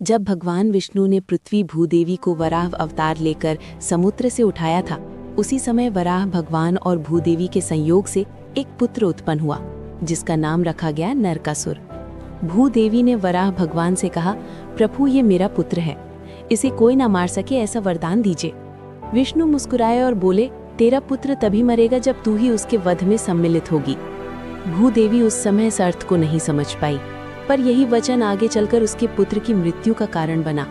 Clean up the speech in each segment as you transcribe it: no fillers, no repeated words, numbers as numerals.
जब भगवान विष्णु ने पृथ्वी भूदेवी को वराह अवतार लेकर समुद्र से उठाया था, उसी समय वराह भगवान और भूदेवी के संयोग से एक पुत्र उत्पन्न हुआ, जिसका नाम रखा गया नरकासुर। भूदेवी ने वराह भगवान से कहा, प्रभु ये मेरा पुत्र है, इसे कोई ना मार सके ऐसा वरदान दीजिए। विष्णु मुस्कुराए और बोले, तेरा पुत्र तभी मरेगा जब तू ही उसके वध में सम्मिलित होगी। भूदेवी उस समय इस अर्थ को नहीं समझ पाई, पर यही वचन आगे चलकर उसके पुत्र की मृत्यु का कारण बना।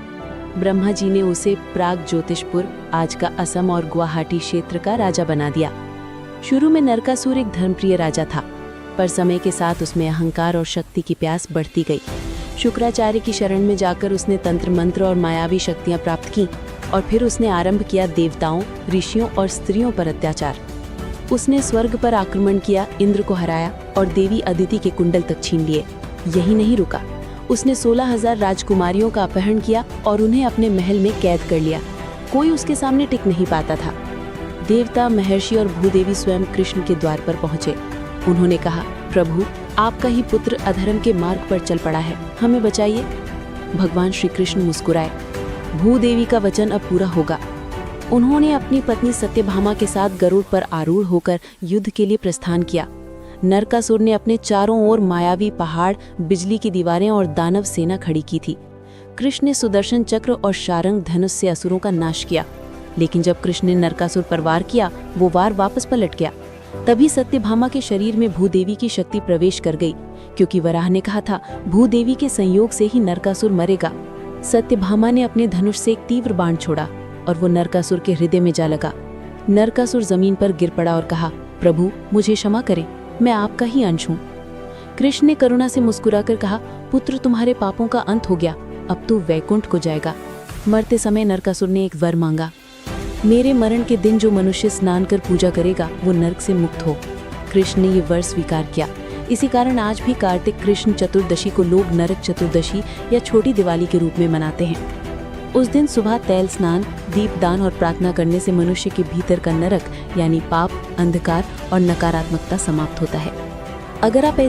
ब्रह्मा जी ने उसे प्राग ज्योतिषपुर, आज का असम और गुवाहाटी क्षेत्र का राजा बना दिया। शुरू में नरकासुर एक धर्मप्रिय राजा था, पर समय के साथ उसमें अहंकार और शक्ति की प्यास बढ़ती गई। शुक्राचार्य की शरण में जाकर उसने तंत्र मंत्र और मायावी शक्तियां प्राप्त की, और फिर उसने आरंभ किया देवताओं, ऋषियों और स्त्रियों पर अत्याचार। उसने स्वर्ग पर आक्रमण किया, इंद्र को हराया और देवी अदिति के कुंडल तक छीन लिए। यही नहीं रुका, उसने 16,000 राजकुमारियों का अपहरण किया और उन्हें अपने महल में कैद कर लिया। कोई उसके सामने टिक नहीं पाता था। देवता, महर्षि और भूदेवी स्वयं कृष्ण के द्वार पर पहुंचे। उन्होंने कहा, प्रभु आपका ही पुत्र अधर्म के मार्ग पर चल पड़ा है, हमें बचाइए। भगवान श्री कृष्ण मुस्कुराए, भूदेवी का वचन अब पूरा होगा। उन्होंने अपनी पत्नी सत्यभामा के साथ गरुड़ पर आरूढ़ होकर युद्ध के लिए प्रस्थान किया। नरकासुर ने अपने चारों ओर मायावी पहाड़, बिजली की दीवारें और दानव सेना खड़ी की थी। कृष्ण ने सुदर्शन चक्र और शारंग धनुष से असुरों का नाश किया, लेकिन जब कृष्ण ने नरकासुर पर वार किया, वो वार वापस पलट गया। तभी सत्यभामा के शरीर में भूदेवी की शक्ति प्रवेश कर गई, क्योंकि वराह ने कहा था, भूदेवी के संयोग से ही नरकासुर मरेगा। सत्यभामा ने अपने धनुष से एक तीव्र बाण छोड़ा और वो नरकासुर के हृदय में जा लगा। नरकासुर जमीन पर गिर पड़ा और कहा, प्रभु मुझे क्षमा करें, मैं आपका ही अंश हूँ। कृष्ण ने करुणा से मुस्कुराकर कहा, पुत्र तुम्हारे पापों का अंत हो गया, अब तू वैकुंठ को जाएगा। मरते समय नरकासुर ने एक वर मांगा, मेरे मरण के दिन जो मनुष्य स्नान कर पूजा करेगा वो नरक से मुक्त हो। कृष्ण ने ये वर स्वीकार किया। इसी कारण आज भी कार्तिक कृष्ण चतुर्दशी को लोग नरक चतुर्दशी या छोटी दिवाली के रूप में मनाते हैं। उस दिन सुबह तैल स्नान, दीपदान और प्रार्थना करने से मनुष्य के भीतर का नरक यानी पाप, अंधकार और नकारात्मकता समाप्त होता है। अगर आप